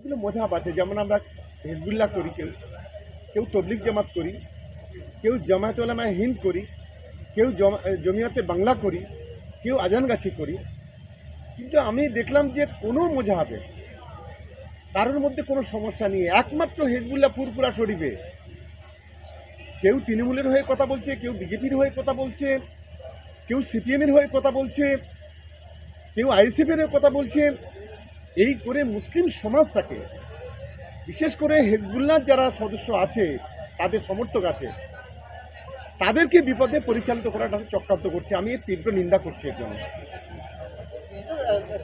এগুলো মজাব আছে, যেমন আমরা হিজবুল্লাহ করি, কেউ কেউ তবলিগ জামাত করি, কেউ জামায়াত উলামায়ে হিন্দ করি, কেউ জমিয়তে বাংলা করি, কেউ আজানগাছি করি। কিন্তু আমি দেখলাম যে কোনো মজাহাবে কারোর মধ্যে কোনো সমস্যা নেই। একমাত্র হিজবুল্লাহ ফুরফুরা শরীফে কেউ তৃণমূলের হয়ে কথা বলছে, কেউ বিজেপির হয়ে কথা বলছে, কেউ সিপিএমের হয়ে কথা বলছে, কেউ আইএসএফের হয়ে কথা বলছে। এই করে মুসলিম সমাজটাকে, বিশেষ করে হিজবুল্লাহ যারা সদস্য আছে, তাদের সমর্থক আছে, তাদেরকে বিপদে পরিচালিত করাটা চক্রান্ত করছে। আমি এর তীব্র নিন্দা করছি এর জন্য। কিন্তু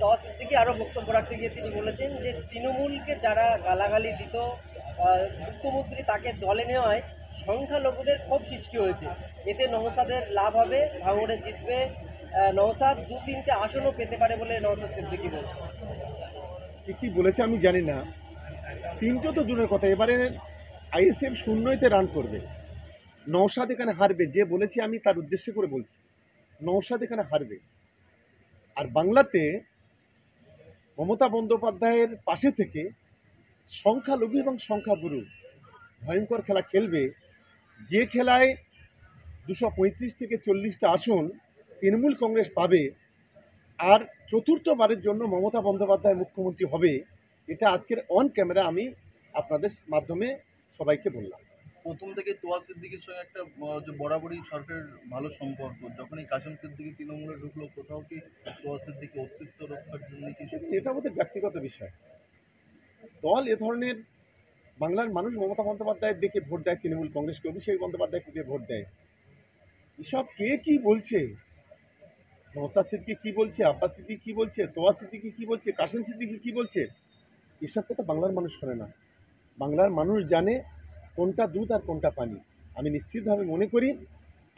টস থেকে আরো বক্তব্য রাখতে গিয়ে তিনি বলেছেন যে তৃণমূলকে যারা গালাগালি দিত, মুখ্যমন্ত্রী তাকে দলে নেওয়ায় সংখ্যালঘুদের ক্ষোভ সৃষ্টি হয়েছে। এতে নওশাদের লাভ হবে, ভাঙড়ে জিতবে নওশাদ, 2-3টে আসনও পেতে পারে বলে নওশাদ সিদ্দিকী বলছে। কি বলেছে আমি জানি না, তিনটে তো দূরের কথা, এবারে আইএসএফ শূন্যতে রান করবে, নওশাদ এখানে হারবে। যে বলেছি আমি তার উদ্দেশ্য করে বলছি, নওশাদ এখানে হারবে। আর বাংলাতে মমতা বন্দ্যোপাধ্যায়ের পাশে থেকে সংখ্যালঘু এবং সংখ্যাগুরু ভয়ঙ্কর খেলা খেলবে, যে খেলায় 235 থেকে 40টা আসন তৃণমূল কংগ্রেস পাবে, আর চতুর্থবারের জন্য মমতা বন্দ্যোপাধ্যায় মুখ্যমন্ত্রী হবে। এটা আজকের অন ক্যামেরা আমি আপনাদের মাধ্যমে সবাইকে বললাম। প্রথম থেকে তোয়া সিদ্দিকীর সঙ্গে একটা যে বরাবরই সরকারের ভালো সম্পর্ক, যখনই কাসেম সিদ্দিকী তৃণমূলে ঢুকলো, কোথাও কি তোয়া সিদ্দিকী অস্তিত্ব রক্ষার জন্য কি? এটা আমাদের ব্যক্তিগত বিষয়। দল এ ধরনের, বাংলার মানুষ মমতা বন্দ্যোপাধ্যায়ের দিকে ভোট দেয়, তৃণমূল কংগ্রেসকে, অভিষেক বন্দ্যোপাধ্যায়কে দিয়ে ভোট দেয়। এসব কে কি বলছে, নওশাদ সিদ্দিকী কি বলছে, আব্বাস সিদ্দিকী কি বলছে, তোয়া সিদ্দিকী কি বলছে, কাসেম সিদ্দিকী কি বলছে, এসব কথা বাংলার মানুষ শোনে না। বাংলার মানুষ জানে কোনটা দুধ আর কোনটা পানি। আমি নিশ্চিতভাবে মনে করি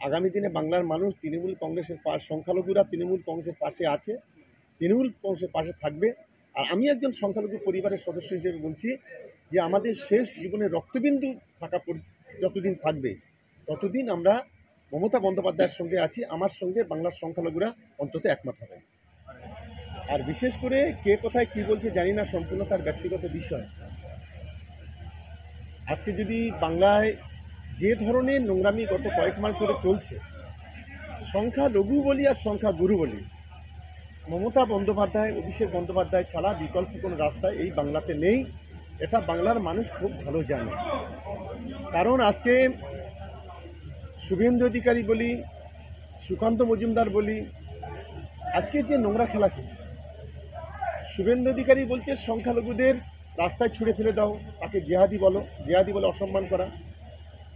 আগামী দিনে বাংলার মানুষ তৃণমূল কংগ্রেসের সংখ্যালঘুরা তৃণমূল কংগ্রেসের পাশে আছে, তৃণমূল কংগ্রেসের পাশে থাকবে। আর আমি একজন সংখ্যালঘু পরিবারের সদস্য হিসেবে বলছি যে আমাদের শেষ জীবনে রক্তবিন্দু থাকা যতদিন থাকবে, ততদিন আমরা মমতা বন্দ্যোপাধ্যায়ের সঙ্গে আছি। আমার সঙ্গে বাংলার সংখ্যালঘুরা অন্তত একমত হবে। আর বিশেষ করে কে কোথায় কি বলছে জানি না, সম্পূর্ণ তার ব্যক্তিগত বিষয়। আজকে যদি বাংলায় যে ধরনের নোংরামি গত কয়েক মাস ধরে চলছে, সংখ্যালঘু বলি আর সংখ্যাগুরু বলি, মমতা বন্দ্যোপাধ্যায়, অভিষেক বন্দ্যোপাধ্যায় ছাড়া বিকল্প কোনো রাস্তা এই বাংলাতে নেই। এটা বাংলার মানুষ খুব ভালো জানে। কারণ আজকে শুভেন্দু অধিকারী বলি, সুকান্ত মজুমদার বলি, আজকে যে নোংরা খেলা খেলছে, শুভেন্দু অধিকারী বলছে সংখ্যালঘুদের রাস্তায় ছুঁড়ে ফেলে দাও, তাকে জেহাদি বলো, জেহাদি বলে অসম্মান করা।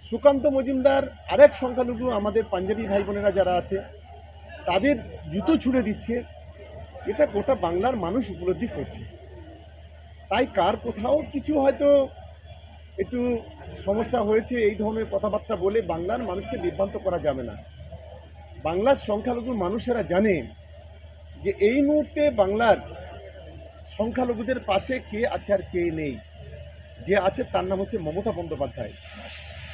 সুকান্ত মজুমদার আরেক সংখ্যালঘু, আমাদের পাঞ্জাবি ভাই বোনেরা যারা আছে তাদের জুতো ছুঁড়ে দিচ্ছে। এটা গোটা বাংলার মানুষ উপলব্ধি করছে। তাই কার কোথাও কিছু হয়তো একটু সমস্যা হয়েছে, এই ধরনের কথাবার্তা বলে বাংলার মানুষকে বিভ্রান্ত করা যাবে না। বাংলার সংখ্যালঘু মানুষেরা জানে যে এই মুহূর্তে বাংলার সংখ্যালঘুদের পাশে কে আছে আর কে নেই। যে আছে তার নাম হচ্ছে মমতা বন্দ্যোপাধ্যায়।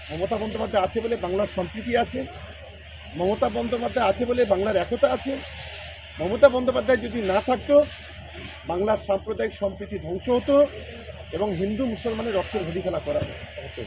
মমতা বন্দ্যোপাধ্যায় আছে বলে বাংলার সম্প্রীতি আছে, মমতা বন্দ্যোপাধ্যায় আছে বলে বাংলার একতা আছে। মমতা বন্দ্যোপাধ্যায় যদি না থাকতো, বাংলার সাম্প্রদায়িক সম্প্রীতি ধ্বংস হতো এবং হিন্দু মুসলমানের রক্তের হোলি খেলা করা হতো।